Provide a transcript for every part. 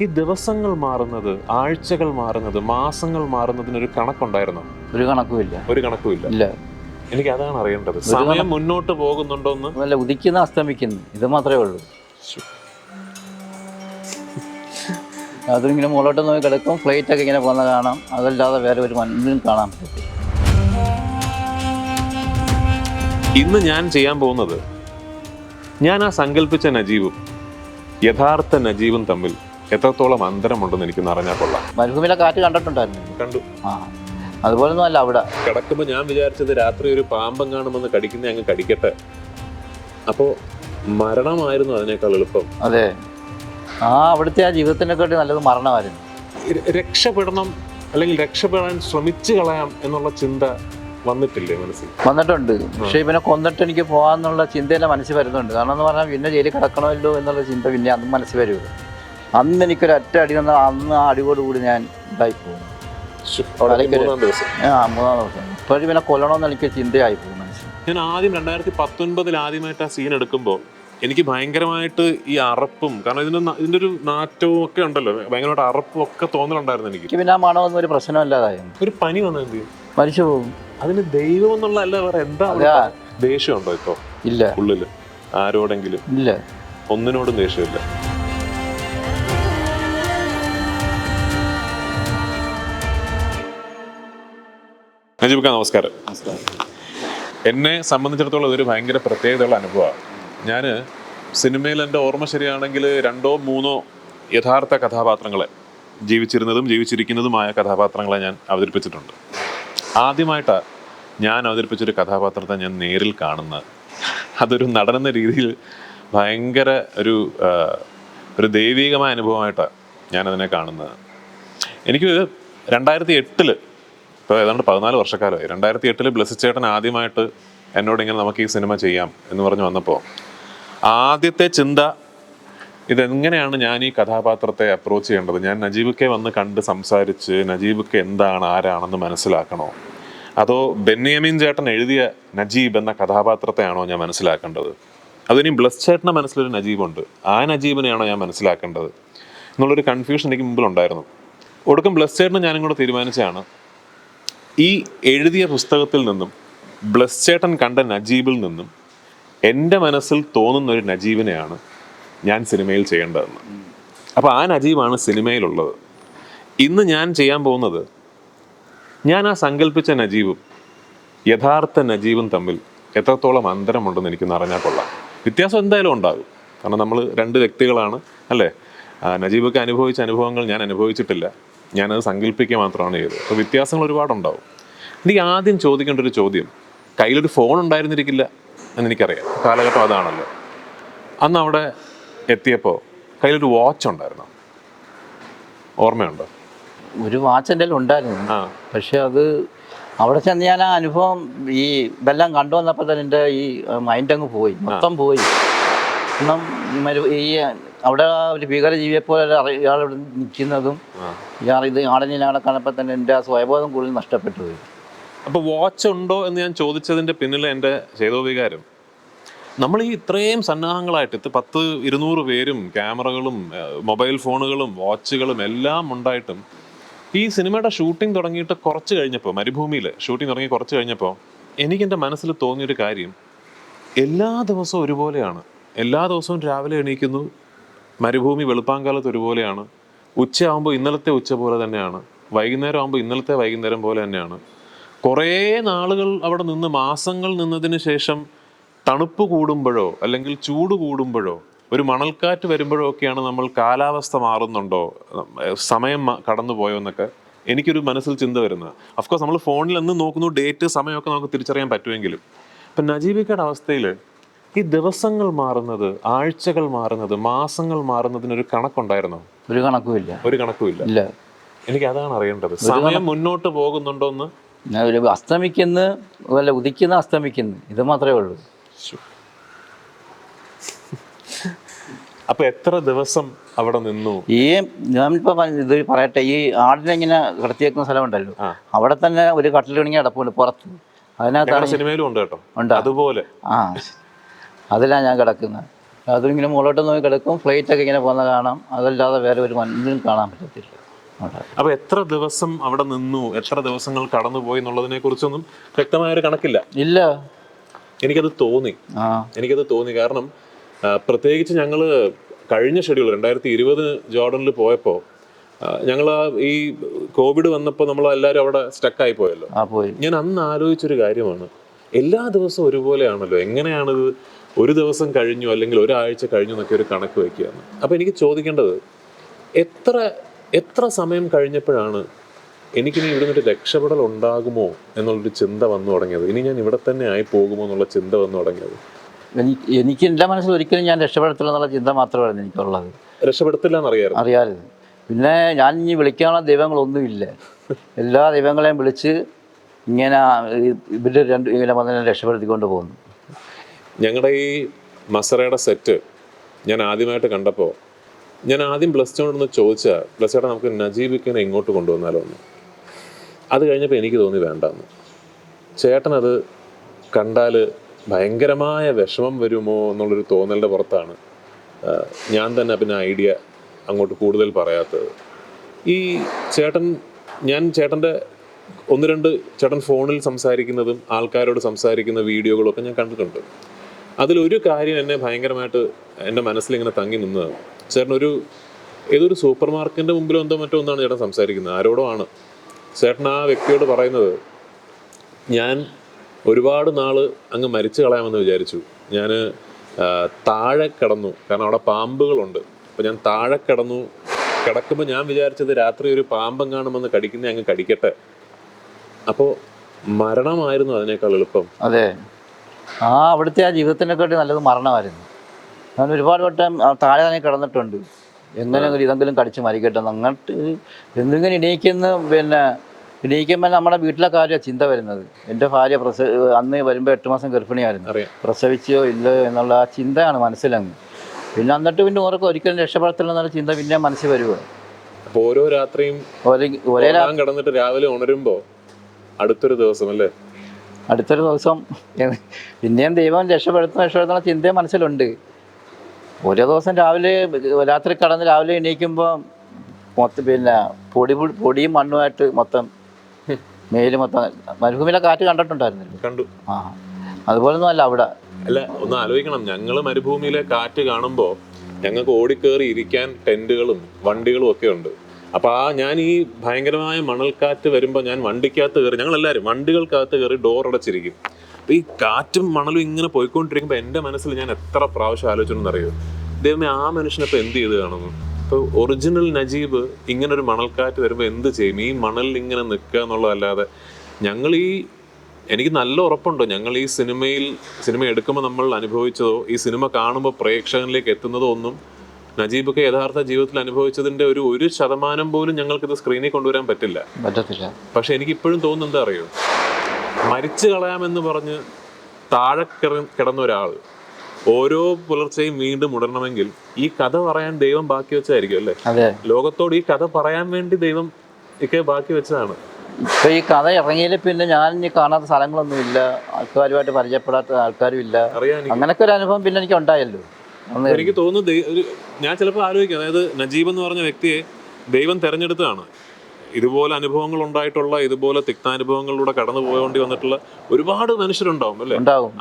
ഈ ദിവസങ്ങൾ മാറുന്നത്, ആഴ്ചകൾ മാറുന്നത്, മാസങ്ങൾ മാറുന്നതിനൊരു കണക്കുണ്ടായിരുന്നോ? ഒരു കണക്കുമില്ല. ഒരു കണക്കുമില്ല. ഇല്ല. എനിക്ക് അതാണ് അറിയേണ്ടത്. സമയം മുന്നോട്ട് പോകുന്നുണ്ടോന്ന്. നല്ല ഉദിക്കുന്ന അസ്തമിക്കുന്നു, ഇത് മാത്രമേ ഉള്ളൂ. അതിങ്ങനെ മുകളോട്ട് നോക്കി കിടക്കും, ഫ്ലൈറ്റ് ഒക്കെ ഇങ്ങനെ പോകുന്ന കാണാം. അതല്ലാതെ വേറെ ഒരു മണ്ണിലും കാണാൻ പറ്റും. ഇന്ന് ഞാൻ ചെയ്യാൻ പോകുന്നത്, ഞാൻ ആ സങ്കല്പിച്ച നജീബും യഥാർത്ഥ നജീബും തമ്മിൽ എത്രത്തോളം അന്തരമുണ്ടെന്ന് എനിക്കൊന്ന് അറിഞ്ഞാൽ കൊള്ളാം. മരുഭൂമിയിലെ കാറ്റ് കണ്ടിട്ടുണ്ടായിരുന്നു. കണ്ടു. അതുപോലൊന്നും അല്ല അവിടെ. കിടക്കുമ്പോൾ ഞാൻ വിചാരിച്ചത് രാത്രി ഒരു പാമ്പം കാണുമെന്ന് കടിക്കുന്ന അങ്ങ് കടിക്കട്ടെ. അപ്പോൾ മരണമായിരുന്നു അതിനേക്കാൾ എളുപ്പം. അതെ, അവിടുത്തെ ആ ജീവിതത്തിനെക്കാട്ടി നല്ലത് മരണമായിരുന്നു. രക്ഷപ്പെടണം, അല്ലെങ്കിൽ രക്ഷപ്പെടാൻ ശ്രമിച്ചു കളയാം എന്നുള്ള ചിന്ത വന്നിട്ടില്ലേ മനസ്സിൽ? വന്നിട്ടുണ്ട്. പക്ഷേ ഇവനെ കൊന്നിട്ട് എനിക്ക് പോകാന്നുള്ള ചിന്ത എൻ്റെ മനസ്സിൽ വരുന്നുണ്ട്. കാരണം എന്ന് പറഞ്ഞാൽ പിന്നെ ജയിലിൽ കിടക്കണമല്ലോ എന്നുള്ള ചിന്ത പിന്നെ അന്ന് മനസ്സിൽ വരുള്ളൂ. അന്ന് എനിക്കൊരു ഒറ്റ അടി വന്നാൽ അന്ന് ആ അടിയോടുകൂടി ഞാൻ ഇതായി പോകും. 3-ാം ദിവസം. 3-ാം ദിവസം ഇപ്പോഴും പിന്നെ കൊല്ലണമെന്ന് എനിക്ക് ചിന്തയായി പോകും മനസ്സിൽ. ഞാൻ ആദ്യം 2019 ആദ്യമായിട്ട് ആ സീൻ എടുക്കുമ്പോൾ എനിക്ക് ഭയങ്കരമായിട്ട് ഈ അറപ്പും, കാരണം ഇതിൻ്റെ ഒരു നാറ്റവും ഒക്കെ ഉണ്ടല്ലോ, ഭയങ്കരമായിട്ട് അറപ്പും ഒക്കെ തോന്നലുണ്ടായിരുന്നു എനിക്ക്. പിന്നെ ആ മണമൊന്നും ഒരു പ്രശ്നമല്ലാതായി. ഒരു പനി വന്നാൽ എന്ത് ചെയ്യും? മരിച്ചു പോകും. അതിന് ദൈവം എന്നുള്ള അല്ല, വേറെ എന്താ? ദേഷ്യമുണ്ടോ ഇപ്പോ? ഇല്ല. ഉള്ളില് ആരോടെങ്കിലും? ഇല്ല, ഒന്നിനോടും ദേഷ്യമില്ല. നജീബ്, നമസ്കാരം. എന്നെ സംബന്ധിച്ചിടത്തോളം ഇതൊരു ഭയങ്കര പ്രത്യേകതയുള്ള അനുഭവമാണ്. ഞാൻ സിനിമയിൽ എൻ്റെ ഓർമ്മ ശരിയാണെങ്കിൽ 2-3 യഥാർത്ഥ കഥാപാത്രങ്ങളെ, ജീവിച്ചിരുന്നതും ജീവിച്ചിരിക്കുന്നതുമായ കഥാപാത്രങ്ങളെ ഞാൻ അവതരിപ്പിച്ചിട്ടുണ്ട്. ആദ്യമായിട്ടാണ് ഞാൻ അവതരിപ്പിച്ചൊരു കഥാപാത്രത്തെ ഞാൻ നേരിൽ കാണുന്നത്. അതൊരു നടനെന്ന രീതിയിൽ ഭയങ്കര ഒരു ദൈവീകമായ അനുഭവമായിട്ടാണ് ഞാനതിനെ കാണുന്നത്. എനിക്ക് 2008 ഇപ്പോൾ ഏതാണ്ട് 14 വർഷക്കാലമായി. 2008 ബ്ലെസ്സിച്ചേട്ടൻ ആദ്യമായിട്ട് എന്നോടിങ്ങനെ നമുക്ക് ഈ സിനിമ ചെയ്യാം എന്ന് പറഞ്ഞ് വന്നപ്പോൾ ആദ്യത്തെ ചിന്ത, ഇതെങ്ങനെയാണ് ഞാൻ ഈ കഥാപാത്രത്തെ അപ്രോച്ച് ചെയ്യേണ്ടത്? ഞാൻ നജീബൊക്കെ വന്ന് കണ്ട് സംസാരിച്ച് നജീബൊക്കെ എന്താണ്, ആരാണെന്ന് മനസ്സിലാക്കണോ, അതോ ബെന്യാമിൻ ചേട്ടൻ എഴുതിയ നജീബ് എന്ന കഥാപാത്രത്തെയാണോ ഞാൻ മനസ്സിലാക്കേണ്ടത്? അതിനി ബ്ലെസ് ചേട്ടൻ്റെ മനസ്സിലൊരു നജീബുണ്ട്, ആ നജീബിനെയാണോ ഞാൻ മനസ്സിലാക്കേണ്ടത് എന്നുള്ളൊരു കൺഫ്യൂഷൻ എനിക്ക് മുമ്പിലുണ്ടായിരുന്നു. ഒടുക്കം ബ്ലെസ് ചേട്ടന് ഞാനും കൂടെ തീരുമാനിച്ചാണ്, ഈ എഴുതിയ പുസ്തകത്തിൽ നിന്നും ബ്ലെസ് ചേട്ടൻ കണ്ട നജീബിൽ നിന്നും എൻ്റെ മനസ്സിൽ തോന്നുന്ന ഒരു നജീബിനെയാണ് ഞാൻ സിനിമയിൽ ചെയ്യേണ്ടതെന്ന്. അപ്പോൾ ആ നജീബാണ് സിനിമയിലുള്ളത്. ഇന്ന് ഞാൻ ചെയ്യാൻ പോകുന്നത്, ഞാൻ ആ സങ്കല്പിച്ച നജീബും യഥാർത്ഥ നജീബും തമ്മിൽ എത്രത്തോളം അന്തരമുണ്ടെന്ന് എനിക്കൊന്ന് അറിഞ്ഞാൽ കൊള്ളാം. വ്യത്യാസം എന്തായാലും ഉണ്ടാകും, കാരണം നമ്മൾ 2 വ്യക്തികളാണ്, അല്ലേ? നജീബൊക്കെ അനുഭവിച്ച അനുഭവങ്ങൾ ഞാൻ അനുഭവിച്ചിട്ടില്ല, ഞാനത് സങ്കല്പിക്കുക മാത്രമാണ് ചെയ്തത്. അപ്പോൾ വ്യത്യാസങ്ങൾ ഒരുപാടുണ്ടാവും. എനിക്ക് ആദ്യം ചോദിക്കേണ്ട ഒരു ചോദ്യം, കയ്യിലൊരു ഫോൺ ഉണ്ടായിരുന്നിരിക്കില്ല എന്നെനിക്കറിയാം, കാലഘട്ടം അതാണല്ലോ. അന്ന് അവിടെ എത്തിയപ്പോൾ കയ്യിലൊരു വാച്ച് ഉണ്ടായിരുന്നു, ഓർമ്മയുണ്ടോ? ഒരു വാച്ച് എൻ്റെ ഉണ്ടായിരുന്നു. പക്ഷെ അത് അവിടെ ചെന്ന് ഞാൻ ആ അനുഭവം ഈ ഇതെല്ലാം കണ്ടു വന്നപ്പോൾ തന്നെ എൻ്റെ ഈ മൈൻഡ് അങ്ങ് പോയി, മൊത്തം പോയി. കാരണം ഈ അവിടെ ഒരു ഭീകരജീവിയെ പോലെ ഇയാളിവിടെ നിൽക്കുന്നതും ഇത് ആടനിലവിടെ കാണപ്പോൾ തന്നെ എൻ്റെ ആ സ്വയബോധം കൂടുതൽ നഷ്ടപ്പെട്ടു പോയി. അപ്പോൾ വാച്ച് ഉണ്ടോ എന്ന് ഞാൻ ചോദിച്ചതിൻ്റെ പിന്നിൽ എൻ്റെ ചേതോവികാരം, നമ്മൾ ഈ ഇത്രയും സന്നാഹങ്ങളായിട്ട് 10-200 പേരും ക്യാമറകളും മൊബൈൽ ഫോണുകളും വാച്ചുകളും എല്ലാം ഉണ്ടായിട്ടും ഈ സിനിമയുടെ ഷൂട്ടിംഗ് തുടങ്ങിയിട്ട് കുറച്ച് കഴിഞ്ഞപ്പോൾ, മരുഭൂമിയിൽ ഷൂട്ടിംഗ് തുടങ്ങി കുറച്ച് കഴിഞ്ഞപ്പോൾ എനിക്കെൻ്റെ മനസ്സിൽ തോന്നിയൊരു കാര്യം, എല്ലാ ദിവസവും ഒരുപോലെയാണ്. എല്ലാ ദിവസവും രാവിലെ എണീക്കുന്നു, മരുഭൂമി വെളുപ്പാങ്കാലത്ത് ഒരുപോലെയാണ്, ഉച്ചയാകുമ്പോൾ ഇന്നലത്തെ ഉച്ച പോലെ തന്നെയാണ്, വൈകുന്നേരം ആകുമ്പോൾ ഇന്നലത്തെ വൈകുന്നേരം പോലെ തന്നെയാണ്. കുറേ നാളുകൾ അവിടെ നിന്ന്, മാസങ്ങൾ നിന്നതിന് ശേഷം തണുപ്പ് കൂടുമ്പോഴോ അല്ലെങ്കിൽ ചൂട് കൂടുമ്പോഴോ ഒരു മണൽക്കാറ്റ് വരുമ്പോഴോ ഒക്കെയാണ് നമ്മൾ കാലാവസ്ഥ മാറുന്നുണ്ടോ, സമയം കടന്നു പോയോ എന്നൊക്കെ എനിക്കൊരു മനസ്സിൽ ചിന്ത വരുന്നത്. അഫ്കോഴ്സ് നമ്മൾ ഫോണിൽ എന്ന് നോക്കുന്നു, ഡേറ്റ് സമയമൊക്കെ നമുക്ക് തിരിച്ചറിയാൻ പറ്റുമെങ്കിലും ഇപ്പം നജീബിക്കയുടെ അവസ്ഥയിൽ ഈ ദിവസങ്ങൾ മാറുന്നത്, ആഴ്ചകൾ മാറുന്നത്, മാസങ്ങൾ മാറുന്നതിനൊരു കണക്കുണ്ടായിരുന്നോ? ഒരു കണക്കുമില്ല. ഒരു കണക്കുമില്ല. ഇല്ല. എനിക്ക് അതാണ് അറിയേണ്ടത്, സമയം മുന്നോട്ട് പോകുന്നുണ്ടോന്ന്. അസ്തമിക്കുന്നു, അല്ല ഉദിക്കുന്ന അസ്തമിക്കുന്നു, ഇത് മാത്രമേ ഉള്ളൂ. അപ്പൊ എത്ര ദിവസം അവിടെ നിന്നു? ഈ ഞാനിപ്പോ ഇത് പറയട്ടെ, ഈ ആടിനെങ്ങനെ കിടത്തിയേക്കുന്ന സ്ഥലമുണ്ടല്ലോ, അവിടെ തന്നെ ഒരു കട്ടിൽ കണിങ്ങി കിടപ്പുണ്ട് പുറത്ത്. അതിനകത്താണ് സിനിമയിലും ഉണ്ട് കേട്ടോ, അതുപോലെ. അതിലാണ് ഞാൻ കിടക്കുന്നത്. അതിങ്ങനെ മുകളോട്ട് നോക്കി കിടക്കും, ഫ്ലൈറ്റൊക്കെ ഇങ്ങനെ പോകുന്ന കാണാം. അതല്ലാതെ വേറെ ഒരു മഞ്ഞും കാണാൻ പറ്റത്തില്ല അവിടെ. അപ്പൊ എത്ര ദിവസം അവിടെ നിന്നു, എത്ര ദിവസങ്ങൾ കടന്നുപോയി എന്നുള്ളതിനെ കുറിച്ചൊന്നും വ്യക്തമായൊരു കണക്കില്ല. ഇല്ല. എനിക്കത് തോന്നി കാരണം പ്രത്യേകിച്ച് ഞങ്ങൾ കഴിഞ്ഞ ഷെഡ്യൂൾ 2020 ജോർഡനിൽ പോയപ്പോൾ ഞങ്ങൾ ഈ കോവിഡ് വന്നപ്പോൾ നമ്മൾ എല്ലാവരും അവിടെ സ്റ്റക്കായി പോയല്ലോ. ഞാൻ അന്ന് ആലോചിച്ചൊരു കാര്യമാണ്, എല്ലാ ദിവസവും ഒരുപോലെയാണല്ലോ, എങ്ങനെയാണിത് ഒരു ദിവസം കഴിഞ്ഞു അല്ലെങ്കിൽ ഒരാഴ്ച കഴിഞ്ഞു എന്നൊക്കെ ഒരു കണക്ക് വയ്ക്കുകയാണ്. അപ്പോൾ എനിക്ക് ചോദിക്കേണ്ടത്, എത്ര സമയം കഴിഞ്ഞപ്പോഴാണ് എനിക്കിനി ഇവിടെ നിന്നൊരു രക്ഷപ്പെടൽ ഉണ്ടാകുമോ എന്നുള്ളൊരു ചിന്ത വന്നു തുടങ്ങിയത്, ഇനി ഞാൻ ഇവിടെ തന്നെ ആയി പോകുമോ എന്നുള്ള ചിന്ത വന്നു തുടങ്ങിയത്? എനിക്ക് എൻ്റെ മനസ്സിൽ ഒരിക്കലും ഞാൻ രക്ഷപ്പെടത്തില്ല എന്നുള്ള ചിന്ത മാത്രമായിരുന്നു എനിക്കുള്ളത്. രക്ഷപ്പെടുത്തില്ല എന്നറിയാമായിരുന്നു. പിന്നെ ഞാൻ ഇനി വിളിക്കാനുള്ള ദൈവങ്ങളൊന്നുമില്ല. എല്ലാ ദൈവങ്ങളെയും വിളിച്ച് ഇങ്ങനെ ഇങ്ങനെ വന്ന് രക്ഷപ്പെടുത്തിക്കൊണ്ട് പോകുന്നു. ഞങ്ങളുടെ ഈ മസറയുടെ സെറ്റ് ഞാൻ ആദ്യമായിട്ട് കണ്ടപ്പോൾ ഞാൻ ആദ്യം ബ്ലസ്സോടൊന്ന് ചോദിച്ചാൽ, ബ്ലസ്സേട്ടാ നമുക്ക് നജീബിക്കിനെ ഇങ്ങോട്ട് കൊണ്ടുവന്നാലോ എന്ന്. അത് കഴിഞ്ഞപ്പോൾ എനിക്ക് തോന്നി വേണ്ടെന്ന്. ചേട്ടനത് കണ്ടാൽ ഭയങ്കരമായ വിഷമം വരുമോ എന്നുള്ളൊരു തോന്നലിൻ്റെ പുറത്താണ് ഞാൻ തന്നെ പിന്നെ ഐഡിയ അങ്ങോട്ട് കൂടുതൽ പറയാത്തത്. ഈ ചേട്ടൻ്റെ ഒന്ന് രണ്ട് ചേട്ടൻ ഫോണിൽ സംസാരിക്കുന്നതും ആൾക്കാരോട് സംസാരിക്കുന്ന വീഡിയോകളും ഒക്കെ ഞാൻ കണ്ടിട്ടുണ്ട്. അതിലൊരു കാര്യം എന്നെ ഭയങ്കരമായിട്ട് എൻ്റെ മനസ്സിലിങ്ങനെ തങ്ങി നിന്നത്, ചേട്ടൻ ഏതൊരു സൂപ്പർ മാർക്കറ്റിൻ്റെ മുമ്പിലോ മറ്റോ ഒന്നാണ് ചേട്ടൻ സംസാരിക്കുന്നത്, ആരോടോ ആണ്. ചേട്ടൻ ആ വ്യക്തിയോട് പറയുന്നത്, ഞാൻ ഒരുപാട് നാൾ അങ്ങ് മരിച്ചു കളയാമെന്ന് വിചാരിച്ചു. ഞാൻ താഴെ കിടന്നു, കാരണം അവിടെ പാമ്പുകളുണ്ട്. അപ്പോൾ ഞാൻ താഴെ കിടക്കുമ്പോൾ ഞാൻ വിചാരിച്ചത് രാത്രി ഒരു പാമ്പം കാണുമെന്ന് കടിക്കുന്നേ അങ്ങ് കടിക്കട്ടെ. അപ്പോൾ മരണമായിരുന്നു അതിനേക്കാൾ എളുപ്പം. അതെ, അവിടുത്തെ ആ ജീവിതത്തിനെക്കാട്ടി നല്ലത് മരണമായിരുന്നു. ഞാൻ ഒരുപാട് വട്ടം താഴെ തന്നെ കിടന്നിട്ടുണ്ട്, എങ്ങനെയെങ്കിലും ഇതെങ്കിലും കടിച്ച് മരിക്കട്ടെ അങ്ങോട്ട് എന്തെങ്കിലും ഇണീക്കുമ്പോൾ നമ്മുടെ വീട്ടിലെ കാര്യമാണ് ചിന്ത വരുന്നത്. എൻ്റെ ഭാര്യ അന്ന് വരുമ്പോൾ 8 മാസം ഗർഭിണിയായിരുന്നു, പ്രസവിച്ചോ ഇല്ലയോ എന്നുള്ള ആ ചിന്തയാണ് മനസ്സിലങ്ങ്. പിന്നെ എന്നിട്ട് പിന്നെ ഓർക്ക് ഒരിക്കലും രക്ഷപ്പെടത്തില്ല എന്നുള്ള ചിന്ത പിന്നെ മനസ്സിൽ വരുക. അപ്പോൾ ഓരോ രാത്രിയും ഒരേ കിടന്നിട്ട് രാവിലെ ഉണരുമ്പോൾ അടുത്തൊരു ദിവസം പിന്നെയും ദൈവം രക്ഷപ്പെടുത്തുന്ന ചിന്തയും മനസ്സിലുണ്ട്. ഓരോ ദിവസം രാത്രി കടന്ന് രാവിലെ എണീക്കുമ്പോൾ പൊടിയും മണ്ണുമായിട്ട് മൊത്തം മേല് മൊത്തം. മരുഭൂമിയിലെ കാറ്റ് കണ്ടിട്ടുണ്ടായിരുന്നില്ല? കണ്ടു. അതുപോലൊന്നും അല്ല അവിടെ. അല്ല, ഒന്ന് ആലോചിക്കണം, ഞങ്ങൾ മരുഭൂമിയിലെ കാറ്റ് കാണുമ്പോൾ ഞങ്ങൾക്ക് ഓടിക്കേറി ഇരിക്കാൻ ടെന്റുകളും വണ്ടികളും ഒക്കെ ഉണ്ട്. അപ്പോൾ ഞാൻ ഈ ഭയങ്കരമായ മണൽക്കാറ്റ് വരുമ്പോൾ ഞാൻ വണ്ടിക്കകത്ത് കയറി, ഞങ്ങളെല്ലാവരും വണ്ടികൾക്കകത്ത് കയറി ഡോർ അടച്ചിരിക്കും. അപ്പോൾ ഈ കാറ്റും മണലും ഇങ്ങനെ പോയിക്കൊണ്ടിരിക്കുമ്പോൾ എൻ്റെ മനസ്സിൽ ഞാൻ എത്ര പ്രാവശ്യം ആലോചിച്ചെന്നറിയോ, ദൈവമേ ആ മനുഷ്യനപ്പോൾ എന്ത് ചെയ്ത് കാണുന്നു? ഇപ്പോൾ ഒറിജിനൽ നജീബ് ഇങ്ങനൊരു മണൽക്കാറ്റ് വരുമ്പോൾ എന്ത് ചെയ്യും? ഈ മണലിൽ ഇങ്ങനെ നിൽക്കുക എന്നുള്ളതല്ലാതെ എനിക്ക് നല്ല ഉറപ്പുണ്ട്, ഞങ്ങൾ ഈ സിനിമ എടുക്കുമ്പോൾ നമ്മൾ അനുഭവിച്ചതോ ഈ സിനിമ കാണുമ്പോൾ പ്രേക്ഷകനിലേക്ക് എത്തുന്നതോ ഒന്നും നജീബൊക്കെ യഥാർത്ഥ ജീവിതത്തിൽ അനുഭവിച്ചതിൻ്റെ 1% പോലും ഞങ്ങൾക്കിത് സ്ക്രീനിൽ കൊണ്ടുവരാൻ പറ്റത്തില്ല. പക്ഷെ എനിക്കിപ്പോഴും തോന്നുന്നത് എന്താ അറിയോ, മരിച്ചു കളയാമെന്ന് പറഞ്ഞ് താഴെ കിടന്ന ഒരാൾ ഓരോ പുലർച്ചെയും വീണ്ടും ഉണരണമെങ്കിൽ ഈ കഥ പറയാൻ ദൈവം ബാക്കി വെച്ചതായിരിക്കും അല്ലേ? ലോകത്തോട് ഈ കഥ പറയാൻ വേണ്ടി ദൈവം ഒക്കെ ബാക്കി വെച്ചതാണ്. ഇപ്പൊ ഈ കഥ ഇറങ്ങിയതിൽ പിന്നെ ഞാൻ ഇനി കാണാത്ത സ്ഥലങ്ങളൊന്നും ഇല്ല, ആൾക്കാരുമായിട്ട് പരിചയപ്പെടാത്ത ആൾക്കാരും ഇല്ല. അങ്ങനൊക്കെ ഒരു അനുഭവം പിന്നെ എനിക്ക് ഉണ്ടായല്ലോ. എനിക്ക് തോന്നുന്നു ഞാൻ ചിലപ്പോൾ ആലോചിക്കും, അതായത് നജീബ് എന്ന് പറഞ്ഞ വ്യക്തിയെ ദൈവം തെരഞ്ഞെടുത്തതാണ്. ഇതുപോലെ അനുഭവങ്ങൾ ഉണ്ടായിട്ടുള്ള, ഇതുപോലെ തിക്താനുഭവങ്ങളിലൂടെ കടന്നു പോകേണ്ടി വന്നിട്ടുള്ള ഒരുപാട് മനുഷ്യരുണ്ടാവും അല്ലേ?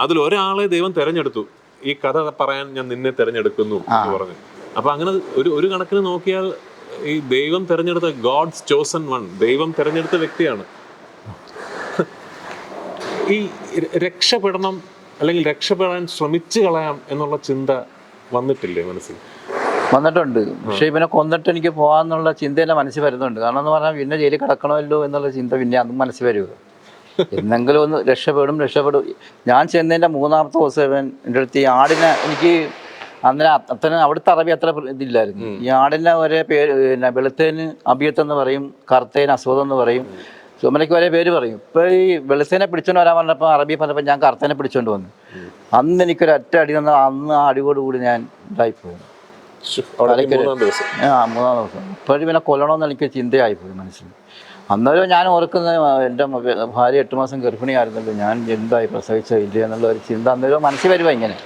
അതിൽ ഒരാളെ ദൈവം തെരഞ്ഞെടുത്തു, ഈ കഥ പറയാൻ ഞാൻ നിന്നെ തെരഞ്ഞെടുക്കുന്നു എന്ന് പറഞ്ഞു. അപ്പൊ അങ്ങനെ ഒരു കണക്കിന് നോക്കിയാൽ ഈ ദൈവം തെരഞ്ഞെടുത്ത ഗോഡ്സ് ചോസൺ വൺ, ദൈവം തെരഞ്ഞെടുത്ത വ്യക്തിയാണ്. ഈ രക്ഷപ്പെടണം അല്ലെങ്കിൽ രക്ഷപ്പെടാൻ ശ്രമിച്ചു കളയാം എന്നുള്ള ചിന്ത വന്നിട്ടില്ലേ മനസ്സിൽ? വന്നിട്ടുണ്ട്. പക്ഷേ ഇവനെ കൊന്നിട്ട് എനിക്ക് പോകാന്നുള്ള ചിന്ത എൻ്റെ മനസ്സിൽ വരുന്നുണ്ട്. കാരണം എന്ന് പറഞ്ഞാൽ പിന്നെ ജയിലിൽ കിടക്കണമല്ലോ എന്നുള്ള ചിന്ത പിന്നെ അതും മനസ്സിൽ വരിക. എന്തെങ്കിലും ഒന്ന് രക്ഷപ്പെടും. ഞാൻ ചെന്നതിൻ്റെ 3-ാമത്തെ ദിവസം ഇവൻ എൻ്റെ അടുത്ത് ഈ ആടിനെ, എനിക്ക് അന്നേരം അവിടുത്തെ അറബി അത്ര ഇതില്ലായിരുന്നു. ഈ ആടിനെ ഒരേ പേര്, വെളുത്തേന് അബിയത്ത് എന്ന് പറയും, കറുത്തേന് അസ്വദ് എന്ന് പറയും, ചുമലയ്ക്ക് ഒരേ പേര് പറയും. ഇപ്പോൾ ഈ വെളുത്തേനെ പിടിച്ചോണ്ട് വരാൻ പറഞ്ഞപ്പോൾ അറബി പറഞ്ഞപ്പോൾ ഞാൻ കറുത്തേനെ പിടിച്ചോണ്ട് വന്നു. അന്ന് എനിക്കൊരു ഒറ്റ അടി തന്നാൽ അന്ന് ആ അടിയോടുകൂടി ഞാൻ ഇതായിപ്പോയി. 3-ാം ദിവസം. ഇപ്പോഴും പിന്നെ കൊല്ലണമെന്ന് എനിക്ക് ചിന്തയായിപ്പോയി മനസ്സിൽ. അന്നേരം ഞാൻ ഓർക്കുന്നത്, എൻ്റെ ഭാര്യ 8 മാസം ഗർഭിണിയായിരുന്നല്ലോ, ഞാൻ എന്തായി പ്രസവിച്ചോ ഇല്ല എന്നുള്ള ഒരു ചിന്ത അന്നേരം മനസ്സിൽ വരുക. ഇങ്ങനെ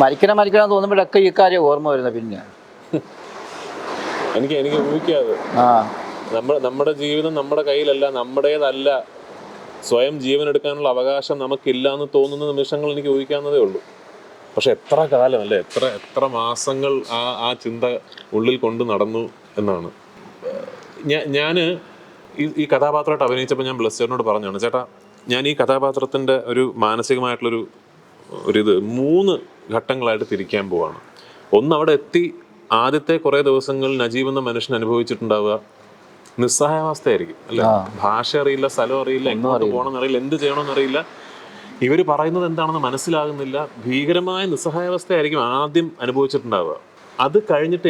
മരിക്കണം തോന്നുമ്പോഴൊക്കെ ഈ കാര്യം ഓർമ്മ വരുന്നത്. പിന്നെ എനിക്ക് ഊഹിക്കാതെ ആ നമ്മുടെ ജീവിതം നമ്മുടെ കയ്യിലല്ല, നമ്മുടേതല്ല, സ്വയം ജീവൻ എടുക്കാനുള്ള അവകാശം നമുക്കില്ല എന്ന് തോന്നുന്ന നിമിഷങ്ങൾ എനിക്ക് ഊഹിക്കാവുന്നതേ ഉള്ളൂ. പക്ഷെ എത്ര കാലം അല്ലേ, എത്ര മാസങ്ങൾ ആ ചിന്ത ഉള്ളിൽ കൊണ്ട് നടന്നു എന്നാണ്. ഞാൻ ഈ കഥാപാത്രമായിട്ട് അഭിനയിച്ചപ്പോൾ ഞാൻ ബ്ലസ്സറിനോട് പറഞ്ഞാണ്, ചേട്ടാ ഞാൻ ഈ കഥാപാത്രത്തിൻ്റെ ഒരു മാനസികമായിട്ടുള്ളൊരു 3 ഘട്ടങ്ങളായിട്ട് തിരിക്കാൻ പോവാണ്. ഒന്ന്, അവിടെ എത്തി ആദ്യത്തെ കുറേ ദിവസങ്ങൾ നജീബ് എന്ന മനുഷ്യൻ അനുഭവിച്ചിട്ടുണ്ടാവുക നിസ്സഹായാവസ്ഥയായിരിക്കും അല്ലേ. ഭാഷ അറിയില്ല, സ്ഥലം അറിയില്ല, എങ്ങോട്ട് പോകണമെന്ന് അറിയില്ല, എന്ത് ചെയ്യണമെന്ന് അറിയില്ല, ഇവർ പറയുന്നത് എന്താണെന്ന് മനസ്സിലാകുന്നില്ല. ഭീകരമായ നിസ്സഹായാവസ്ഥയായിരിക്കും ആദ്യം അനുഭവിച്ചിട്ടുണ്ടാവുക. അത് കഴിഞ്ഞിട്ട്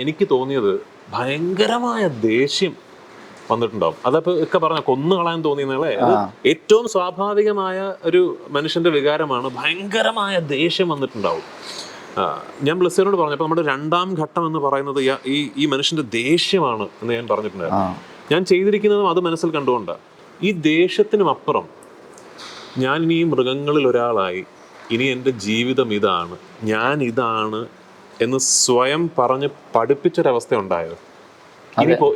എനിക്ക് തോന്നിയത് ഭയങ്കരമായ ദേഷ്യം വന്നിട്ടുണ്ടാവും. അതപ്പോൾ ഒക്കെ പറഞ്ഞ കൊന്നു കളയാൻ തോന്നിയെന്നല്ലേ. അത് ഏറ്റവും സ്വാഭാവികമായ ഒരു മനുഷ്യന്റെ വികാരമാണ്. ഭയങ്കരമായ ദേഷ്യം വന്നിട്ടുണ്ടാവും. ഞാൻ ബ്ലസ്സിനോട് പറഞ്ഞപ്പോൾ നമ്മുടെ 2ാം ഘട്ടം എന്ന് പറയുന്നത് ഈ മനുഷ്യന്റെ ദേഷ്യമാണ് എന്ന് ഞാൻ പറഞ്ഞിട്ടുണ്ടായിരുന്നു. ഞാൻ ചെയ്തിരിക്കുന്നതും അത് മനസ്സിൽ കണ്ടുകൊണ്ടാണ്. ഈ ദേഷ്യത്തിനും അപ്പുറം ഞാൻ ഇനി ഈ മൃഗങ്ങളിൽ ഒരാളായി, ഇനി എൻ്റെ ജീവിതം ഇതാണ്, ഞാൻ ഇതാണ് എന്ന് സ്വയം പറഞ്ഞ് പഠിപ്പിച്ചൊരവസ്ഥ ഉണ്ടായത്.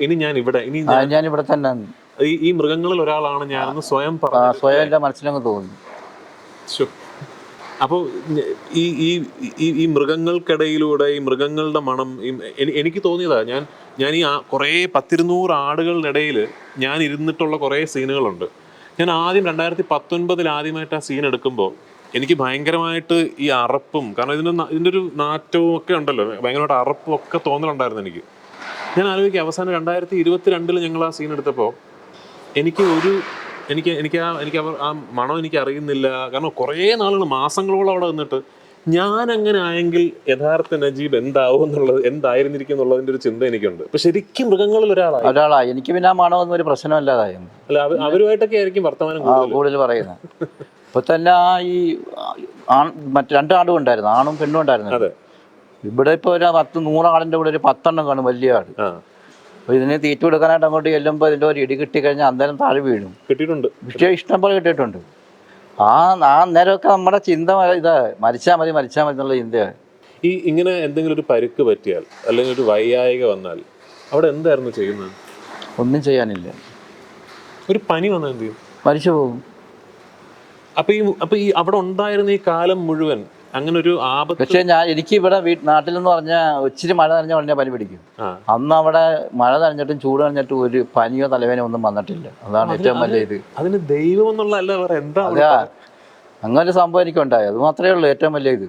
ഇനി ഞാൻ ഇവിടെ തന്നെ ഈ മൃഗങ്ങളിൽ ഒരാളാണ് ഞാനെന്ന് സ്വയം മനസ്സിലങ്ങ് തോന്നി. അപ്പോൾ ഈ മൃഗങ്ങൾക്കിടയിലൂടെ ഈ മൃഗങ്ങളുടെ മണം എനിക്ക് തോന്നിയതാ. ഞാൻ ഈ കുറേ 10-200 ആടുകളുടെ ഞാൻ ഇരുന്നിട്ടുള്ള കുറേ സീനുകളുണ്ട്. ഞാൻ ആദ്യം 2019 ആദ്യമായിട്ട് ആ സീൻ എടുക്കുമ്പോൾ എനിക്ക് ഭയങ്കരമായിട്ട് ഈ അറപ്പും, കാരണം ഇതിൻ്റെ ഒരു നാറ്റവും ഒക്കെ ഉണ്ടല്ലോ, ഭയങ്കരമായിട്ട് അറപ്പും ഒക്കെ തോന്നലുണ്ടായിരുന്നു എനിക്ക്. ഞാൻ ആലോചിക്കുക, അവസാനം 2022 ഞങ്ങൾ ആ സീൻ എടുത്തപ്പോൾ എനിക്ക് ആ മണം എനിക്ക് അറിയുന്നില്ല. കാരണം കുറേ നാളുകൾ, മാസങ്ങളോളം അവിടെ നിന്നിട്ട് ഞാൻ അങ്ങനെ ആയെങ്കിൽ യഥാർത്ഥ നജീബ് എന്തായിരുന്നിരിക്കും എന്നുള്ളതിൻ്റെ ഒരു ചിന്ത എനിക്കുണ്ട്. ഇപ്പൊ ശരിക്കും മൃഗങ്ങളിൽ ഒരാളായി. എനിക്ക് പിന്നെ ആ മണമൊന്നും ഒരു പ്രശ്നമല്ലാതായി. അല്ല, അവരുമായിട്ടൊക്കെ ആയിരിക്കും വർത്തമാനം കൂടുതൽ പറയുന്നത്. ഇപ്പൊ തന്നെ ഈ മറ്റു 2 ആടും ഉണ്ടായിരുന്നു, ആണും പെണ്ണും ഉണ്ടായിരുന്നു. അതെ. ഇവിടെ ഇപ്പൊ ഒരു 100 ആടിന്റെ കൂടെ ഒരു 10 എണ്ണം കാണും, വലിയ ആട്. അപ്പൊ ഇതിന് തീറ്റ കൊടുക്കാനായിട്ട് അങ്ങോട്ട് ചെല്ലുമ്പോൾ ഇതിന്റെ ഒരു ഇടി കിട്ടിക്കഴിഞ്ഞാൽ അന്നേരം താഴെ വീഴും. കിട്ടിയിട്ടുണ്ട്, ഇഷ്ടം പോലെ കിട്ടിയിട്ടുണ്ട്. ആ നേരമൊക്കെ നമ്മുടെ ചിന്ത മരിച്ചാൽ മതി എന്നുള്ള ചിന്തയാണ്. ഇങ്ങനെ എന്തെങ്കിലും ഒരു പരുക്ക് പറ്റിയാൽ അല്ലെങ്കിൽ ഒരു വയ്യായിക വന്നാൽ അവിടെ എന്തായിരുന്നു ചെയ്യുന്നത്? ഒന്നും ചെയ്യാനില്ല. ഒരു പനി വന്നാൽ എന്ത് ചെയ്യും? മരിച്ചു പോകും. അപ്പൊ ഈ അവിടെ ഉണ്ടായിരുന്ന ഈ കാലം മുഴുവൻ അങ്ങനെ ഒരു ആപത്ത്. പക്ഷെ എനിക്ക് ഇവിടെ നാട്ടിലെന്ന് പറഞ്ഞാൽ ഇച്ചിരി മഴ നനഞ്ഞ ഉടനെ പനി പിടിക്കും. അന്ന് അവിടെ മഴ നനഞ്ഞിട്ടും ചൂട് നനഞ്ഞിട്ടും ഒരു പനിയോ തലവേനയോ ഒന്നും വന്നിട്ടില്ല. അതാണ് ഏറ്റവും വലിയ ഇത്. അതിന് ദൈവം എന്നുള്ള എന്താ അങ്ങനെ ഒരു സംഭവം എനിക്കുണ്ടായി. അത് മാത്രമേ ഉള്ളൂ ഏറ്റവും വലിയ ഇത്.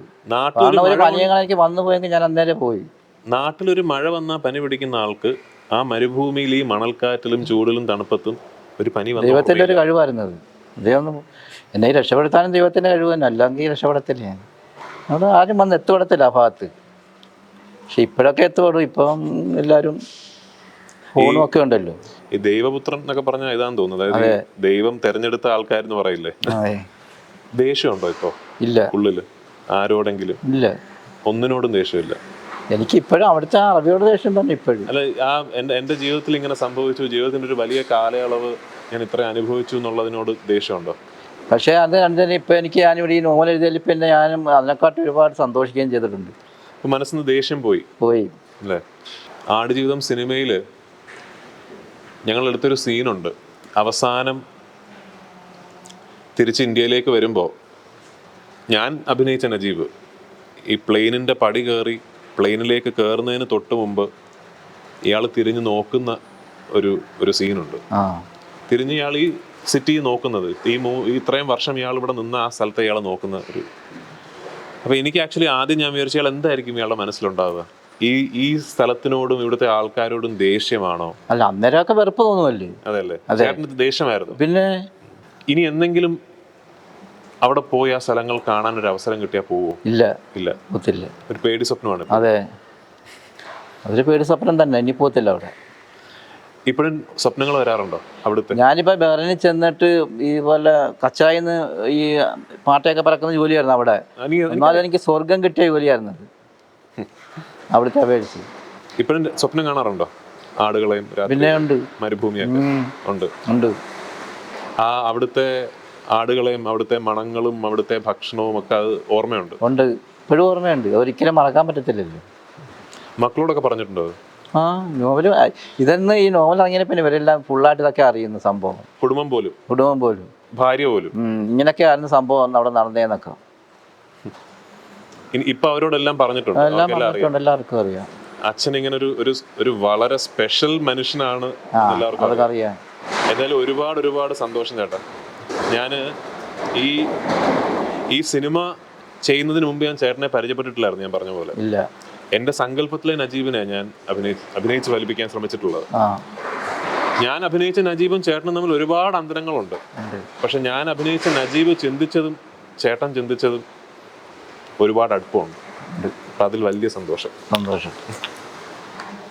ഒരു പനിയങ്ങൾ എനിക്ക് വന്നു പോയെങ്കിൽ ഞാൻ അന്നേരം പോയി. നാട്ടിലൊരു മഴ വന്നാൽ പനി പിടിക്കുന്ന ആൾക്ക് ആ മരുഭൂമിയിൽ ഈ മണൽക്കാറ്റിലും ചൂടിലും തണുപ്പത്തും ഒരു പനി വന്നു. ദൈവത്തിന്റെ ഒരു കഴിവായിരുന്നത്. ദൈവം എന്നെ രക്ഷപ്പെടുത്താനും ദൈവത്തിന്റെ കഴിവ് തന്നെ, അല്ലെങ്കിൽ രക്ഷപ്പെടത്തില്ല. അവിടെ ആരും വന്ന് എത്തുപെടത്തില്ല ആ ഭാഗത്ത്. പക്ഷെ ഇപ്പോഴൊക്കെ എത്തുപെടും. ഇപ്പം എല്ലാവരും ഫോണും ഒക്കെ ഉണ്ടല്ലോ. ഈ ദൈവപുത്രൻ എന്നൊക്കെ പറഞ്ഞാൽ ഇതാന്ന് തോന്നുന്നു. അതായത് ദൈവം തെരഞ്ഞെടുത്ത ആൾക്കാരെന്ന് പറയില്ലേ. ദേഷ്യമുണ്ടോ ഇപ്പോ? ഇല്ല. ഉള്ളില് ആരോടെങ്കിലും? ഇല്ല, ഒന്നിനോടും ദേഷ്യമില്ല. എനിക്ക് ഇപ്പോഴും അവിടുത്തെ അറബിയോട് ദേഷ്യം തന്നെ ഇപ്പോഴും. അല്ല, എൻ്റെ ജീവിതത്തിൽ ഇങ്ങനെ സംഭവിച്ചു, ജീവിതത്തിന്റെ ഒരു വലിയ കാലയളവ് ഞാൻ ഇത്ര അനുഭവിച്ചു എന്നുള്ളതിനോട് ദേഷ്യമുണ്ടോ? പക്ഷേ അത് കണ്ടതിന് ഇപ്പം ഞാനിവിടെ ഈ നോവൽ എഴുതിയാൽ പിന്നെ ഞാനും അതിനെക്കാട്ട് ഒരുപാട് സന്തോഷിക്കുകയും ചെയ്തിട്ടുണ്ട്. മനസ്സിൽ നിന്ന് ദേഷ്യം പോയി അല്ലേ? ആടുജീവിതം സിനിമയിൽ ഞങ്ങളെടുത്തൊരു സീനുണ്ട്. അവസാനം തിരിച്ച് ഇന്ത്യയിലേക്ക് വരുമ്പോൾ ഞാൻ അഭിനയിച്ച നജീബ് ഈ പ്ലെയിനിൻ്റെ പടി കയറി പ്ലെയിനിലേക്ക് കയറുന്നതിന് തൊട്ട് മുമ്പ് ഇയാൾ തിരിഞ്ഞ് നോക്കുന്ന ഒരു സീനുണ്ട്. തിരിഞ്ഞ് ഇയാൾ ഈ സിറ്റി നോക്കുന്നത്, ഇത്രയും വർഷം ഇയാൾ ഇവിടെ നിന്ന് ആ സ്ഥലത്തെ ഇയാൾ നോക്കുന്ന അപ്പോൾ എനിക്ക് ആക്ച്വലി ആദ്യം ഞാൻ വിചാരിച്ച ഇയാൾ എന്തായിരിക്കും ഇയാളുടെ മനസ്സിലുണ്ടാവുക? ഈ സ്ഥലത്തിനോടും ഇവിടുത്തെ ആൾക്കാരോടും ദേഷ്യമാണോ? അല്ല, അന്നേരമൊക്കെ വെറുപ്പ് തോന്നുമല്ലേ? അതെല്ലേ, ചേട്ടന് ദേഷ്യമായിരുന്നു. പിന്നെ ഇനി എന്തെങ്കിലും അവിടെ പോയി ആ സ്ഥലങ്ങൾ കാണാൻ ഒരു അവസരം കിട്ടിയാൽ പോവോ? ഇല്ല. ഒരു പേടി സ്വപ്നമാണ്. അതെ, അതൊരു പേടി സ്വപ്നം തന്നെ. ഇനി പോകത്തില്ല അവിടെ. ഇപ്പോഴും സ്വപ്നങ്ങൾ വരാറുണ്ടോ അവിടുത്തെ? ഞാനിപ്പോൾ ബഹ്റൈനിൽ ചെന്നിട്ട് ഇതുപോലെ കച്ചായിന്ന് ഈ പാട്ടയൊക്കെ പറക്കുന്ന ജോലിയായിരുന്നു അവിടെ. എന്നാലും എനിക്ക് സ്വർഗം കിട്ടിയ ജോലിയായിരുന്നു അവിടുത്തെ അപേക്ഷിച്ച്. ഇപ്പോഴും സ്വപ്നം കാണാറുണ്ടോ ആടുകളെയും? പിന്നെ ഉണ്ട്, മരുഭൂമിയൊക്കെ ഉണ്ട്. അവിടുത്തെ ആടുകളെയും അവിടുത്തെ മണങ്ങളും അവിടുത്തെ ഭക്ഷണവും ഒക്കെ അത് ഓർമ്മയുണ്ട്. ഇപ്പോഴും ഓർമ്മയുണ്ട്, ഒരിക്കലും മറക്കാൻ പറ്റത്തില്ലല്ലോ. മക്കളോടൊക്കെ പറഞ്ഞിട്ടുണ്ടോ അത്? ആ നോവൽ ഇതെന്ന് ഈ നോവൽ ഇറങ്ങിയ പിന്നെ ഇവരെല്ലാം ഫുള്ളായിട്ട് ഇതൊക്കെ അറിയുന്ന സംഭവം. കുടുംബം പോലും, കുടുംബം പോലും, ഭാര്യ പോലും ഇങ്ങനെയൊക്കെ ആയിരുന്നു സംഭവം അവിടെ നടന്നേന്നൊക്കെ ഇപ്പൊ അവരോടെല്ലാം പറഞ്ഞിട്ടുണ്ട്, എല്ലാം അവർക്കെല്ലാം അറിയാം. പറഞ്ഞിട്ടുണ്ട്, എല്ലാവർക്കും അറിയാം. അച്ഛൻ ഇങ്ങനെ ഒരു വളരെ സ്പെഷ്യൽ മനുഷ്യനാണ് എന്ന് എല്ലാവർക്കും അതൊക്കെ അറിയാം. അറിയാം. എന്തായാലും ഒരുപാട് സന്തോഷം ചേട്ടാ. ഞാൻ ഈ സിനിമ ചെയ്യുന്നതിന് മുമ്പ് ഞാൻ ചേട്ടനെ പരിചയപ്പെട്ടിട്ടില്ലായിരുന്നു. ഞാൻ പറഞ്ഞ പോലെ ഇല്ല, എൻ്റെ സങ്കല്പത്തിലെ നജീബിനെ ഞാൻ അഭിനയിച്ച് ഫലിപ്പിക്കാൻ ശ്രമിച്ചിട്ടുള്ളത്. ഞാൻ അഭിനയിച്ച നജീബും ചേട്ടനും തമ്മിൽ ഒരുപാട് അന്തരങ്ങളുണ്ട്. പക്ഷെ ഞാൻ അഭിനയിച്ച നജീബ് ചിന്തിച്ചതും ചേട്ടൻ ചിന്തിച്ചതും ഒരുപാട് അടുപ്പമുണ്ട്. അപ്പം അതിൽ വലിയ സന്തോഷം.